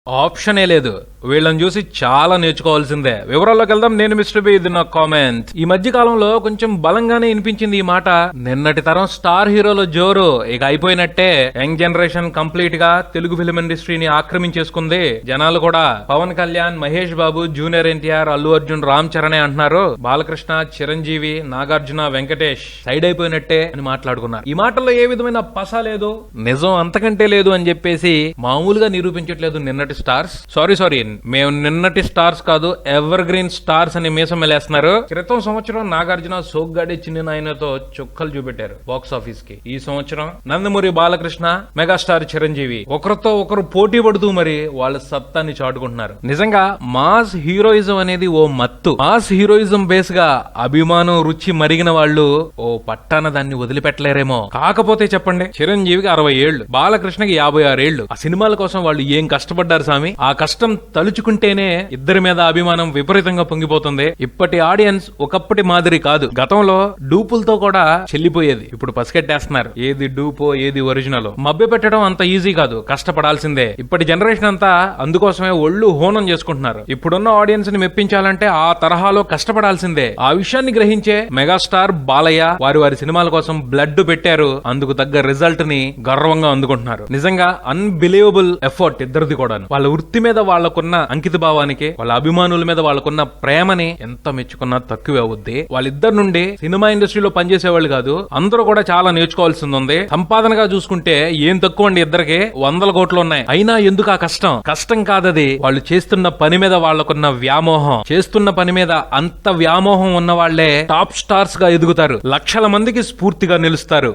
ఆప్షనే లేదు. వీళ్ళని చూసి చాలా నేర్చుకోవాల్సిందే. వివరాల్లోకి వెళ్దాం. నేను మిస్టర్ బి, ఇది నా కామెంట్. ఈ మధ్య కాలంలో కొంచెం బలంగానే వినిపించింది ఈ మాట. నిన్నటి తరం స్టార్ హీరోల జోరు ఇక అయిపోయినట్టే. యంగ్ జనరేషన్ కంప్లీట్ గా తెలుగు ఫిలిం ఇండస్ట్రీని ఆక్రమించేసుకుంది. జనాలు కూడా పవన్ కళ్యాణ్, మహేష్ బాబు, జూనియర్ ఎన్టీఆర్, అల్లు అర్జున్, రామ్ చరణే అంటున్నారు. బాలకృష్ణ, చిరంజీవి, నాగార్జున, వెంకటేష్ సైడ్ అయిపోయినట్టే అని మాట్లాడుకున్నారు. ఈ మాటల్లో ఏ విధమైన పస లేదు, నిజం అంతకంటే లేదు అని చెప్పేసి మామూలుగా నిరూపించట్లేదు నిన్నటి స్టార్స్. సారీ, మేము నిన్నటి స్టార్స్ కాదు, ఎవర్ గ్రీన్ స్టార్స్ అని మీసం మెలేస్తున్నారు. క్రితం సంవత్సరం నాగార్జున సోగ్గాడి చిన్ని నాయనతో చుక్కలు చూపెట్టారు బాక్స్ ఆఫీస్ కి. ఈ సంవత్సరం నందమూరి బాలకృష్ణ, మెగాస్టార్ చిరంజీవి ఒకరితో ఒకరు పోటీ పడుతూ మరి వాళ్ళ సత్తాన్ని చాటుకుంటున్నారు. నిజంగా మాస్ హీరోయిజం అనేది ఓ మత్తు. మాస్ హీరోయిజం బేస్ గా అభిమానం రుచి మరిగిన వాళ్ళు ఓ పట్టాన దాన్ని వదిలిపెట్టలేరేమో. కాకపోతే చెప్పండి, చిరంజీవికి 60 ఏళ్లు, బాలకృష్ణకి 56 ఏళ్లు. ఆ సినిమాల కోసం వాళ్ళు ఏం కష్టపడ్డారు స్వామి. ఆ కష్టం తలుచుకుంటేనే ఇద్దరి మీద అభిమానం విపరీతంగా పొంగిపోతుంది. ఇప్పటి ఆడియన్స్ ఒకప్పటి మాదిరి కాదు. గతంలో డూపులతో కూడా చెల్లిపోయేది, ఇప్పుడు పసిగట్టేస్తున్నారు. ఏది డూపో ఏది ఒరిజినల్. మభ్య పెట్టడం అంత ఈజీ కాదు, కష్టపడాల్సిందే. ఇప్పటి జనరేషన్ అంతా అందుకోసమే ఒళ్ళు హోనం చేసుకుంటున్నారు. ఇప్పుడున్న ఆడియన్స్ ని మెప్పించాలంటే ఆ తరహాలో కష్టపడాల్సిందే. ఆ విషయాన్ని గ్రహించే మెగాస్టార్ బాలయ్య వారి సినిమాల కోసం బ్లడ్ పెట్టారు. అందుకు తగ్గ రిజల్ట్ ని గర్వంగా అందుకుంటున్నారు. నిజంగా అన్బిలీవబుల్ ఎఫర్ట్ ఇద్దరిది కూడా. వాళ్ళ వృత్తి మీద వాళ్ళకున్న అంకిత భావానికి, వాళ్ళ అభిమానుల మీద వాళ్ళకున్న ప్రేమని ఎంత మెచ్చుకున్నా తక్కువే అవుద్ది. వాళ్ళిద్దరి నుండి సినిమా ఇండస్ట్రీలో పనిచేసే వాళ్ళు కాదు, అందరూ కూడా చాలా నేర్చుకోవాల్సింది ఉంది. సంపాదనగా చూసుకుంటే ఏం తక్కువ అండి, ఇద్దరికి 100 కోట్లు ఉన్నాయి. అయినా ఎందుకు ఆ కష్టం కాదది. వాళ్ళు చేస్తున్న పని మీద వాళ్ళకున్న వ్యామోహం. చేస్తున్న పని మీద అంత వ్యామోహం ఉన్న వాళ్లే టాప్ స్టార్స్ గా ఎదుగుతారు. లక్షల మందికి స్ఫూర్తిగా నిలుస్తారు.